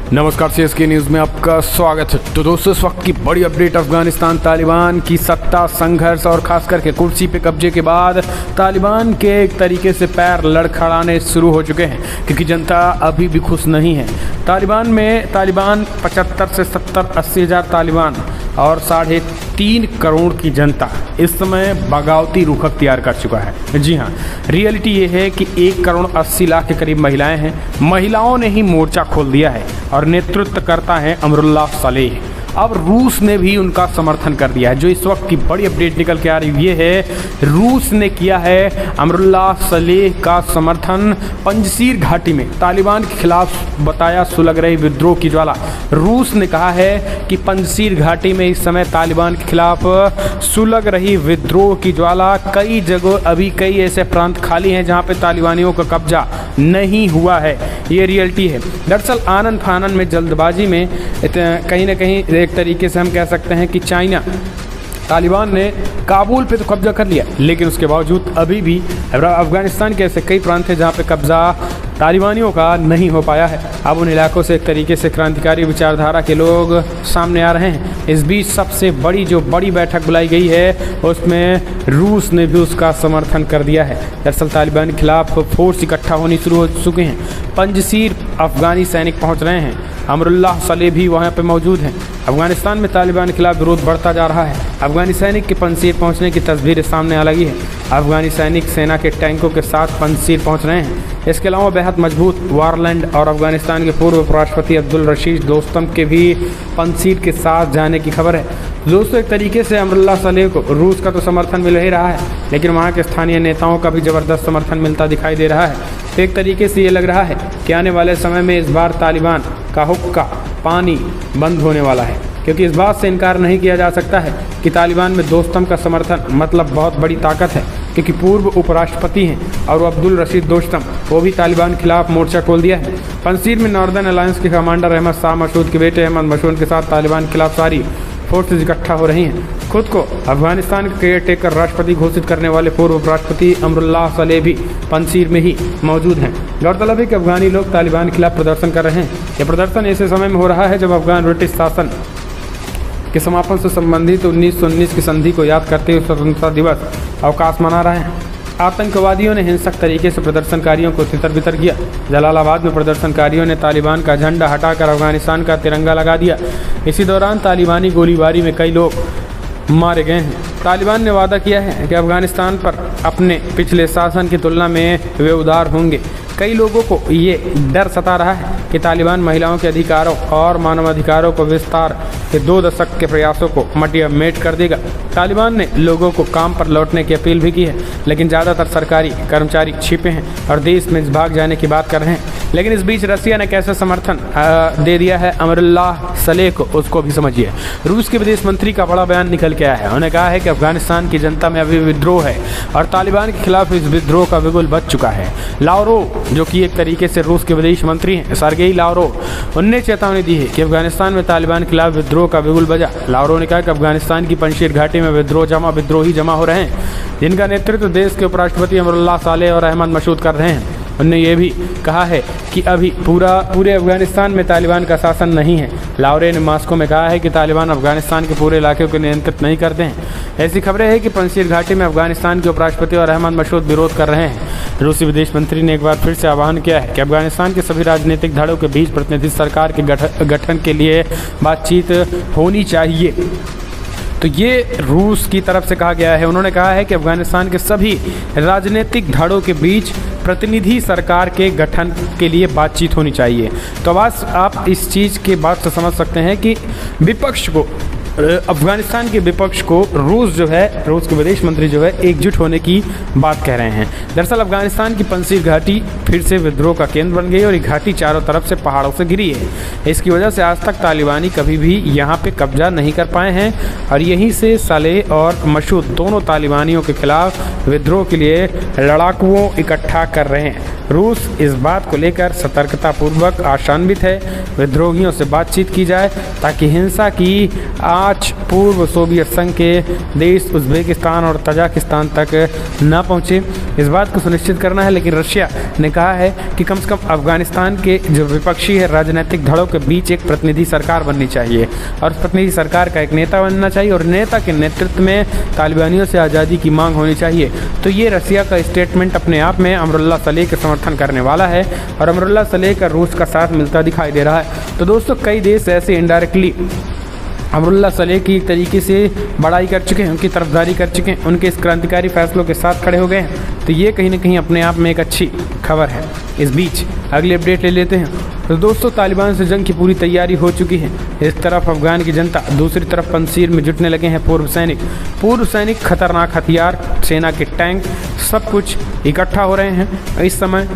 नमस्कार, CSK news में आपका स्वागत है। तो दोस्तों, इस वक्त की बड़ी अपडेट अफगानिस्तान तालिबान की सत्ता संघर्ष और खास करके कुर्सी पे कब्जे के बाद तालिबान के एक तरीके से पैर लड़खड़ाने शुरू हो चुके हैं, क्योंकि जनता अभी भी खुश नहीं है। तालिबान 75 से 70-80 हज़ार तालिबान और 3.5 करोड़ की जनता इस समय बगावती रुख अख्तियार कर चुका है। जी हाँ, रियलिटी ये है कि 1 करोड़ 80 लाख के करीब महिलाएं हैं। महिलाओं ने ही मोर्चा खोल दिया है और नेतृत्व करता है अमरुल्लाह सलेह। अब रूस ने भी उनका समर्थन कर दिया है। जो इस वक्त की बड़ी अपडेट निकल के आ रही ये है, रूस ने किया है अमरुल्लाह सलेह का समर्थन। पंजशीर घाटी में तालिबान के खिलाफ बताया सुलग रही विद्रोह की ज्वाला। रूस ने कहा है कि पंजशीर घाटी में इस समय तालिबान के खिलाफ सुलग रही विद्रोह की ज्वाला। कई जगह अभी कई ऐसे प्रांत खाली हैं जहां पे तालिबानियों का कब्जा नहीं हुआ है। ये रियलिटी है। दरअसल आनन फानन में जल्दबाजी में कहीं ना कहीं एक तरीके से हम कह सकते हैं कि चाइना तालिबान ने काबुल पे तो कब्जा कर लिया, लेकिन उसके बावजूद अभी भी अफगानिस्तान के ऐसे कई प्रांत हैं जहाँ पे कब्जा तालिबानियों का नहीं हो पाया है। अब उन इलाकों से एक तरीके से क्रांतिकारी विचारधारा के लोग सामने आ रहे हैं। इस बीच सबसे बड़ी बैठक बुलाई गई है, उसमें रूस ने भी उसका समर्थन कर दिया है। दरअसल तालिबान के खिलाफ फोर्स इकट्ठा होनी शुरू हो चुके हैं। पंजशीर अफगानी सैनिक पहुँच रहे हैं। अमरुल्लाह सलेह भी वहाँ पे मौजूद हैं। अफगानिस्तान में तालिबान के खिलाफ विरोध बढ़ता जा रहा है। अफगानी सैनिक के पंजशीर पहुंचने की तस्वीरें सामने आ लगी है। अफगानी सैनिक सेना के टैंकों के साथ पंजशीर पहुंच रहे हैं। इसके अलावा बेहद मजबूत वारलैंड और अफगानिस्तान के पूर्व उपराष्ट्रपति अब्दुल रशीद दोस्तम के भी पंजशीर के साथ जाने की खबर है। दोस्तों, एक तरीके से अमरुल्लाह सलेह को रूस का तो समर्थन मिल ही रहा है, लेकिन वहाँ के स्थानीय नेताओं का भी ज़बरदस्त समर्थन मिलता दिखाई दे रहा है। तो एक तरीके से ये लग रहा है कि आने वाले समय में इस बार तालिबान का हुक्का पानी बंद होने वाला है, क्योंकि इस बात से इनकार नहीं किया जा सकता है कि तालिबान में दोस्तम का समर्थन मतलब बहुत बड़ी ताकत है, क्योंकि पूर्व उपराष्ट्रपति हैं और वो अब्दुल रशीद दोस्तम, वो भी तालिबान के खिलाफ मोर्चा खोल दिया है। पंजशीर में नॉर्दर्न अलायंस के कमांडर अहमद शाह मसूद के बेटे अहमद मसूद के साथ तालिबान के खिलाफ सारी फोर्सेज इकट्ठा हो रही हैं। खुद को अफगानिस्तान के केयर टेकर राष्ट्रपति घोषित करने वाले पूर्व उपराष्ट्रपति अमरुल्लाह सलेह भी पंजशीर में ही मौजूद हैं। गौरतलब है कि अफगानी लोग तालिबान के खिलाफ प्रदर्शन कर रहे हैं। यह प्रदर्शन ऐसे समय में हो रहा है जब अफगान ब्रिटिश शासन के समापन से संबंधित 1919 की संधि को याद करते हुए स्वतंत्रता दिवस अवकाश मना रहे हैं। आतंकवादियों ने हिंसक तरीके से प्रदर्शनकारियों को तितर बितर किया। जलालाबाद में प्रदर्शनकारियों ने तालिबान का झंडा हटाकर अफगानिस्तान का तिरंगा लगा दिया। इसी दौरान तालिबानी गोलीबारी में कई लोग मारे गए हैं। तालिबान ने वादा किया है कि अफगानिस्तान पर अपने पिछले शासन की तुलना में वे उदार होंगे। कई लोगों को ये डर सता रहा है कि तालिबान महिलाओं के अधिकारों और मानवाधिकारों को विस्तार के 2 दशक के प्रयासों को मटिया-मेट कर देगा। तालिबान ने लोगों को काम पर लौटने की अपील भी की है, लेकिन ज़्यादातर सरकारी कर्मचारी छिपे हैं और देश में भाग जाने की बात कर रहे हैं। लेकिन इस बीच रसिया ने कैसे समर्थन दे दिया है अमरुल्लाह सलेह को, उसको भी समझिए। रूस के विदेश मंत्री का बड़ा बयान निकल के आया है। उन्होंने कहा है कि अफगानिस्तान की जनता में अभी विद्रोह है और तालिबान के खिलाफ इस विद्रोह का बिगुल बज चुका है। लावरोव, जो कि एक तरीके से रूस के विदेश मंत्री हैं, सर्गेई लावरोव, उनने चेतावनी दी है कि अफगानिस्तान में तालिबान के खिलाफ विद्रोह का बिगुल बजा। लावरोव ने कहा कि अफगानिस्तान की पंजशीर घाटी में विद्रोही जमा हो रहे हैं, जिनका नेतृत्व देश के उपराष्ट्रपति अमरुल्लाह सलेह और अहमद मसूद कर रहे हैं। उन्होंने ये भी कहा है कि अभी पूरे अफगानिस्तान में तालिबान का शासन नहीं है। लावरे ने मास्को में कहा है कि तालिबान अफगानिस्तान के पूरे इलाके को नियंत्रित नहीं करते हैं। ऐसी खबरें हैं कि पंजशीर घाटी में अफगानिस्तान के उपराष्ट्रपति और अहमद मसूद विरोध कर रहे हैं। रूसी विदेश मंत्री ने एक बार फिर से आह्वान किया है कि अफगानिस्तान के सभी राजनीतिक धड़ों के बीच प्रतिनिधि सरकार के गठन के लिए बातचीत होनी चाहिए। तो ये रूस की तरफ से कहा गया है। उन्होंने कहा है कि अफगानिस्तान के सभी राजनीतिक धड़ों के बीच प्रतिनिधि सरकार के गठन के लिए बातचीत होनी चाहिए। तो बस आप इस चीज़ के बात से समझ सकते हैं कि विपक्ष को, अफगानिस्तान के विपक्ष को रूस के विदेश मंत्री जो है एकजुट होने की बात कह रहे हैं। दरअसल अफगानिस्तान की पंजशीर घाटी फिर से विद्रोह का केंद्र बन गई और ये घाटी चारों तरफ से पहाड़ों से घिरी है। इसकी वजह से आज तक तालिबानी कभी भी यहाँ पे कब्जा नहीं कर पाए हैं और यहीं से सलेह और मसूद दोनों तालिबानियों के खिलाफ विद्रोह के लिए लड़ाकुओं इकट्ठा कर रहे हैं। रूस इस बात को लेकर सतर्कतापूर्वक आशान्वित है। विद्रोहियों से बातचीत की जाए ताकि हिंसा की 5 पूर्व सोवियत संघ के देश उज़्बेकिस्तान और तजाकिस्तान तक न पहुँचे, इस बात को सुनिश्चित करना है। लेकिन रशिया ने कहा है कि कम से कम अफगानिस्तान के जो विपक्षी है राजनीतिक धड़ों के बीच एक प्रतिनिधि सरकार बननी चाहिए और प्रतिनिधि सरकार का एक नेता बनना चाहिए और नेता के नेतृत्व में तालिबानियों से आज़ादी की मांग होनी चाहिए। तो ये रसिया का स्टेटमेंट अपने आप में अमरुल्लाह सलेह के समर्थन करने वाला है और अमरुल्लाह सलेह का रूस का साथ मिलता दिखाई दे रहा है। तो दोस्तों कई देश ऐसे इनडायरेक्टली अमरुल्लाह सलेह की एक तरीके से बड़ाई कर चुके हैं, उनकी तरफदारी कर चुके हैं, उनके इस क्रांतिकारी फैसलों के साथ खड़े हो गए हैं। तो ये कहीं ना कहीं अपने आप में एक अच्छी खबर है। इस बीच अगली अपडेट ले लेते हैं। तो दोस्तों तालिबान से जंग की पूरी तैयारी हो चुकी है। इस तरफ अफगान की जनता, दूसरी तरफ पंजशीर में जुटने लगे हैं पूर्व सैनिक खतरनाक हथियार, सेना के टैंक, सब कुछ इकट्ठा हो रहे हैं। इस समय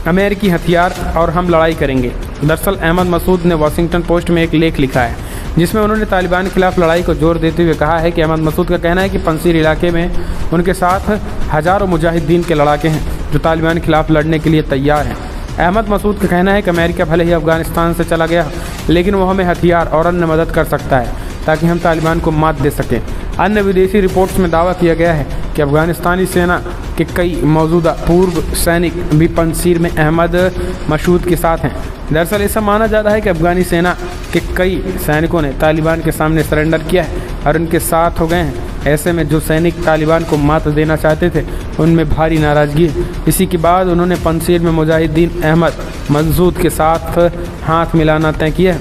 अमेरिकी हथियार और हम लड़ाई करेंगे। दरअसल अहमद मसूद ने वॉशिंगटन पोस्ट में एक लेख लिखा है जिसमें उन्होंने तालिबान के खिलाफ लड़ाई को जोर देते हुए कहा है कि अहमद मसूद का कहना है कि पंजशीर इलाके में उनके साथ हज़ारों मुजाहिदीन के लड़ाके हैं जो तालिबान के खिलाफ लड़ने के लिए तैयार हैं। अहमद मसूद का कहना है कि अमेरिका भले ही अफगानिस्तान से चला गया लेकिन वो हमें हथियार और अन्य मदद कर सकता है ताकि हम तालिबान को मात दे सकें। अन्य विदेशी रिपोर्ट्स में दावा किया गया है कि अफगानिस्तानी सेना के कई मौजूदा पूर्व सैनिक भी पंजशीर में अहमद मसूद के साथ हैं। दरअसल ऐसा माना जा रहा है कि अफगानी सेना के कई सैनिकों ने तालिबान के सामने सरेंडर किया है और उनके साथ हो गए हैं। ऐसे में जो सैनिक तालिबान को मात देना चाहते थे उनमें भारी नाराज़गी है। इसी के बाद उन्होंने पंजशीर में मुजाहिदीन अहमद मसूद के साथ हाथ मिलाना तय किया है।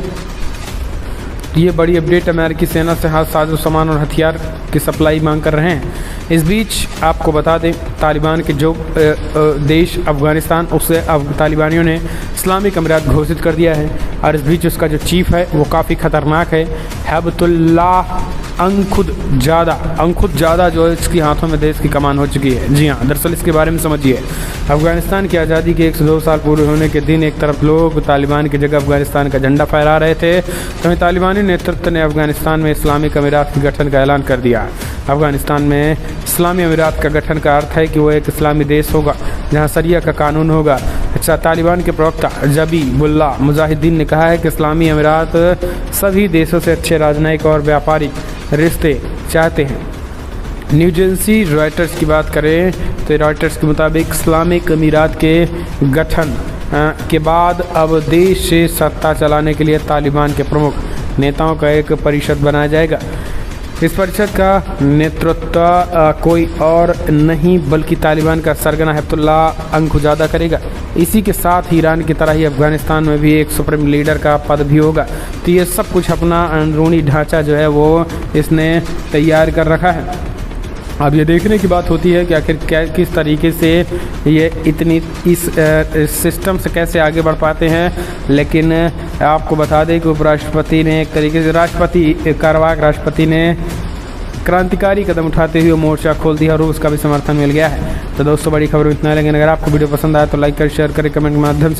ये बड़ी अपडेट अमेरिकी सेना से हाथ साजो सामान और हथियार की सप्लाई मांग कर रहे हैं। इस बीच आपको बता दें तालिबान के जो देश अफ़गानिस्तान उससे तालिबानियों ने इस्लामिक अमीरात घोषित कर दिया है और इस बीच उसका जो चीफ है वो काफ़ी ख़तरनाक है, हैबतुल्लाह अंखुदजादा जो है इसके हाथों में देश की कमान हो चुकी है। जी हाँ, दरअसल इसके बारे में समझिए। अफगानिस्तान की आज़ादी के 102 साल पूरे होने के दिन एक तरफ लोग तालिबान की जगह अफगानिस्तान का झंडा फहरा रहे थे, तो तालिबानी नेतृत्व ने अफगानिस्तान में इस्लामिक अमीरात के गठन का ऐलान कर दिया। अफगानिस्तान में इस्लामी अमीरात का गठन का अर्थ है कि वो एक इस्लामी देश होगा जहाँ शरिया का कानून होगा। अच्छा, तालिबान के प्रवक्ता ज़बीहुल्लाह मुजाहिदीन ने कहा है कि इस्लामी अमीरात सभी देशों से अच्छे राजनयिक और व्यापारिक रिश्ते चाहते हैं। न्यू एजेंसी रॉयटर्स की बात करें तो रॉयटर्स के मुताबिक इस्लामिक अमीरात के गठन के बाद अब देश से सत्ता चलाने के लिए तालिबान के प्रमुख नेताओं का एक परिषद बनाया जाएगा। इस परिषद का नेतृत्व कोई और नहीं बल्कि तालिबान का सरगना हैबतुल्लाह अंखुजादा करेगा। इसी के साथ ही ईरान की तरह ही अफगानिस्तान में भी एक सुप्रीम लीडर का पद भी होगा। तो ये सब कुछ अपना अंदरूनी ढांचा जो है वो इसने तैयार कर रखा है। अब ये देखने की बात होती है कि आखिर किस तरीके से ये इतनी इस सिस्टम से कैसे आगे बढ़ पाते हैं। लेकिन आपको बता दें कि उपराष्ट्रपति ने एक तरीके से कारवाक राष्ट्रपति ने क्रांतिकारी कदम उठाते हुए मोर्चा खोल दिया और उसका भी समर्थन मिल गया है। तो दोस्तों बड़ी खबर में इतना। लेकिन अगर आपको वीडियो पसंद आया तो लाइक कर, शेयर करें, कमेंट के माध्यम से